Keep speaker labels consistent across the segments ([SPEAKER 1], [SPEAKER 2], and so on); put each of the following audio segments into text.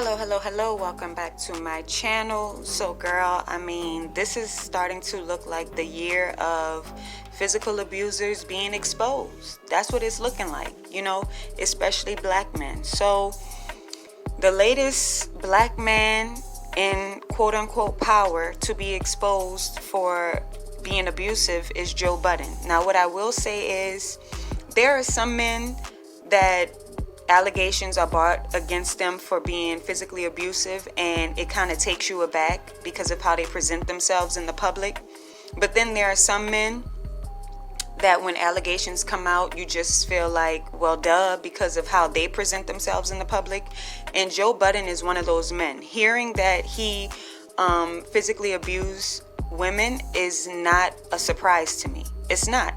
[SPEAKER 1] Hello, welcome back to my channel. So girl, this is starting to look like the year of physical abusers being exposed. That's what it's looking like, especially black men. So the latest black man in quote unquote power to be exposed for being abusive is Joe Budden. Now what I will say is there are some men that allegations are brought against them for being physically abusive, and it kind of takes you aback because of how they present themselves in the public. But then there are some men that when allegations come out, you just feel like, well, duh, because of how they present themselves in the public. And Joe Budden is one of those men. Hearing that he physically abused women is not a surprise to me. It's not.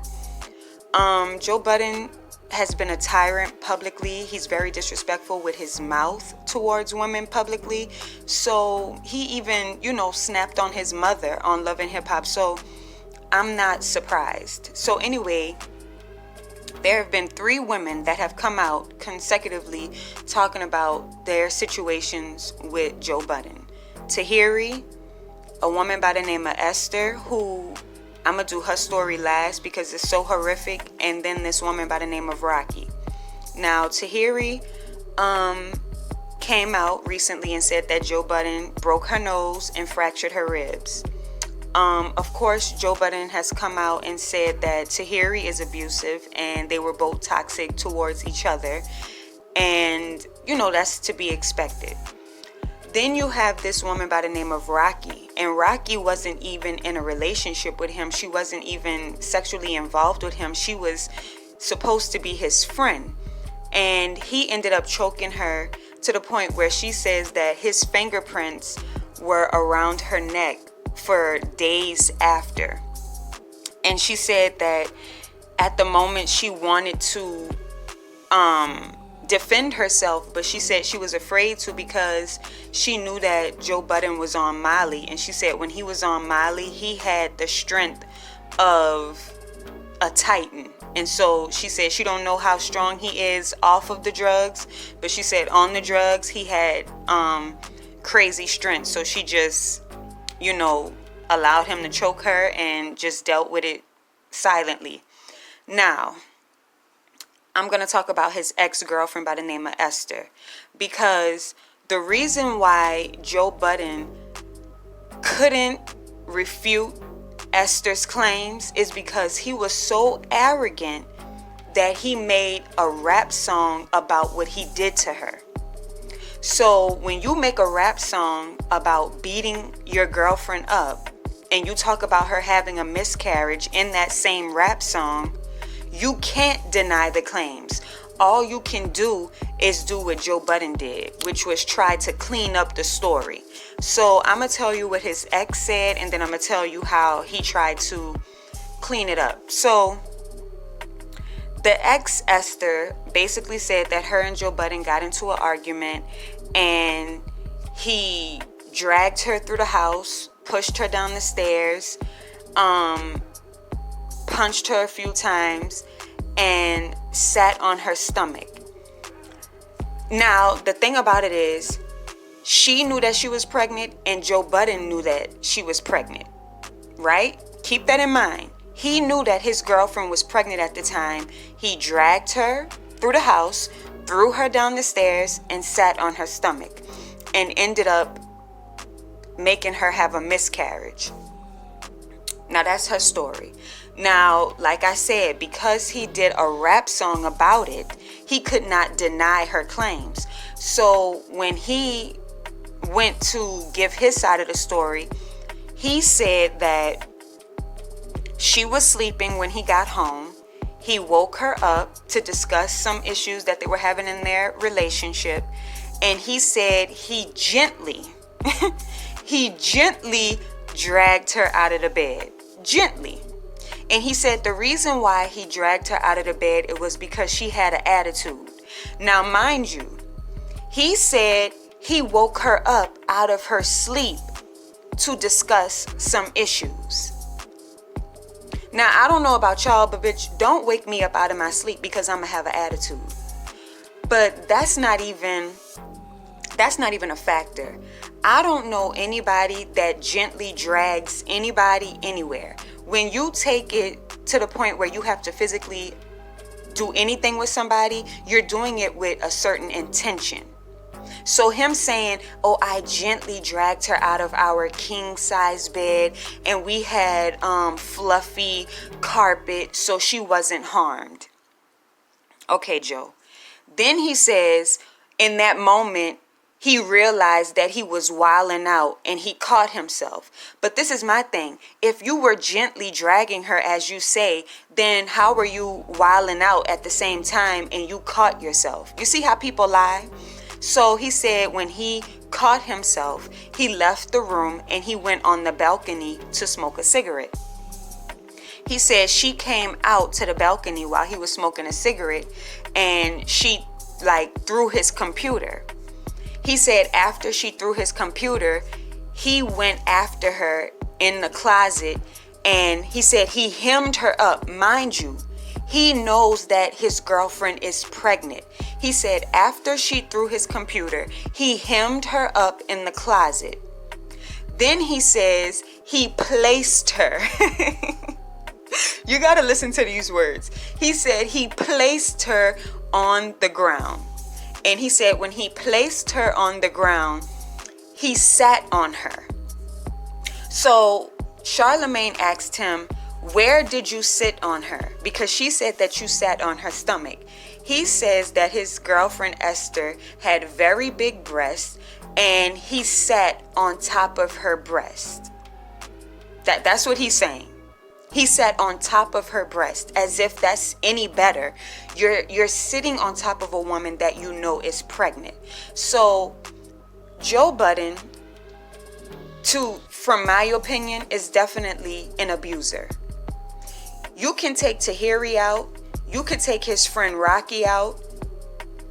[SPEAKER 1] Joe Budden has been a tyrant publicly. He's very disrespectful with his mouth towards women publicly. So he even, snapped on his mother on Love and Hip Hop. So I'm not surprised. So anyway, there have been 3 women that have come out consecutively talking about their situations with Joe Budden. Tahiry, a woman by the name of Esther, who I'm going to do her story last because it's so horrific. And then this woman by the name of Raqui. Now, Tahiry came out recently and said that Joe Budden broke her nose and fractured her ribs. Of course, Joe Budden has come out and said that Tahiry is abusive and they were both toxic towards each other. And, that's to be expected. Then you have this woman by the name of Raqui, and Raqui wasn't even in a relationship with him. She wasn't even sexually involved with him. She was supposed to be his friend, and he ended up choking her to the point where she says that his fingerprints were around her neck for days after. And she said that at the moment she wanted to defend herself, but she said she was afraid to because she knew that Joe Budden was on Molly, and she said when he was on Molly, he had the strength of a titan. And so she said she don't know how strong he is off of the drugs, but she said on the drugs he had crazy strength. So she just allowed him to choke her and just dealt with it silently. Now I'm going to talk about his ex-girlfriend by the name of Esther, because the reason why Joe Budden couldn't refute Esther's claims is because he was so arrogant that he made a rap song about what he did to her. So when you make a rap song about beating your girlfriend up and you talk about her having a miscarriage in that same rap song, you can't deny the claims. All you can do is do what Joe Budden did, which was try to clean up the story. So I'm going to tell you what his ex said, and then I'm going to tell you how he tried to clean it up. So the ex, Esther, basically said that her and Joe Budden got into an argument, and he dragged her through the house, pushed her down the stairs, punched her a few times, and sat on her stomach. Now, the thing about it is, she knew that she was pregnant, and Joe Budden knew that she was pregnant, right? Keep that in mind. He knew that his girlfriend was pregnant at the time. He dragged her through the house, threw her down the stairs, and sat on her stomach, and ended up making her have a miscarriage. Now, that's her story. Now, like I said, because he did a rap song about it, he could not deny her claims. So when he went to give his side of the story, he said that she was sleeping when he got home. He woke her up to discuss some issues that they were having in their relationship. And he said he gently dragged her out of the bed. Gently. And he said the reason why he dragged her out of the bed, it was because she had an attitude. Now, mind you, he said he woke her up out of her sleep to discuss some issues. Now, I don't know about y'all, but bitch, don't wake me up out of my sleep because I'm going to have an attitude. But that's not even That's not even a factor. I don't know anybody that gently drags anybody anywhere. When you take it to the point where you have to physically do anything with somebody, you're doing it with a certain intention. So him saying, oh, I gently dragged her out of our king size bed and we had fluffy carpet so she wasn't harmed. Okay, Joe. Then he says, in that moment, he realized that he was wilding out and he caught himself. But this is my thing. If you were gently dragging her, as you say, then how were you wilding out at the same time and you caught yourself? You see how people lie? So he said when he caught himself, he left the room and he went on the balcony to smoke a cigarette. He said she came out to the balcony while he was smoking a cigarette and she threw his computer. He said after she threw his computer, he went after her in the closet and he said he hemmed her up. Mind you, he knows that his girlfriend is pregnant. He said after she threw his computer, he hemmed her up in the closet. Then he says he placed her. You got to listen to these words. He said he placed her on the ground. And he said when he placed her on the ground, he sat on her. So Charlemagne asked him, where did you sit on her? Because she said that you sat on her stomach. He says that his girlfriend Esther had very big breasts and he sat on top of her breast. That's what he's saying. He sat on top of her breast, as if that's any better. You're sitting on top of a woman that you know is pregnant. So Joe Budden, from my opinion, is definitely an abuser. You can take Tahiry out. You could take his friend Raqui out.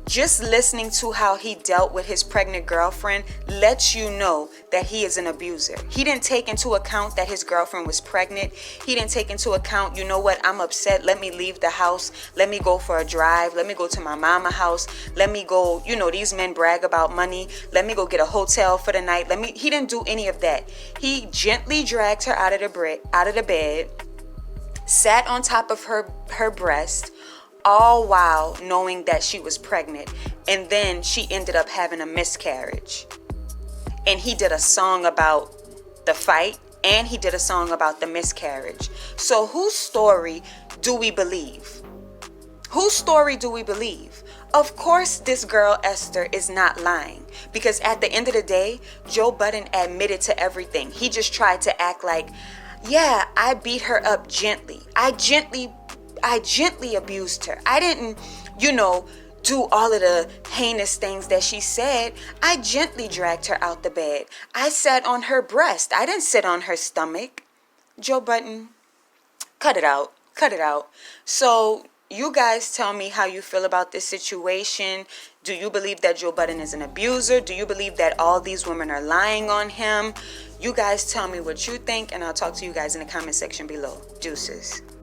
[SPEAKER 1] Just listening to how he dealt with his pregnant girlfriend lets you know that he is an abuser. He didn't take into account that his girlfriend was pregnant. He didn't take into account, you know what, I'm upset. Let me leave the house. Let me go for a drive. Let me go to my mama's house. Let me go, these men brag about money. Let me go get a hotel for the night. He didn't do any of that. He gently dragged her out of the bed, sat on top of her breast, all while knowing that she was pregnant. And then she ended up having a miscarriage. And he did a song about the fight and he did a song about the miscarriage. So whose story do we believe? Whose story do we believe? Of course, this girl Esther is not lying, because at the end of the day, Joe Budden admitted to everything. He just tried to act like, yeah, I beat her up gently. I gently abused her. I didn't, do all of the heinous things that she said. I gently dragged her out the bed. I sat on her breast. I didn't sit on her stomach. Joe Budden, cut it out. Cut it out. So you guys tell me how you feel about this situation. Do you believe that Joe Budden is an abuser? Do you believe that all these women are lying on him? You guys tell me what you think, and I'll talk to you guys in the comment section below. Deuces.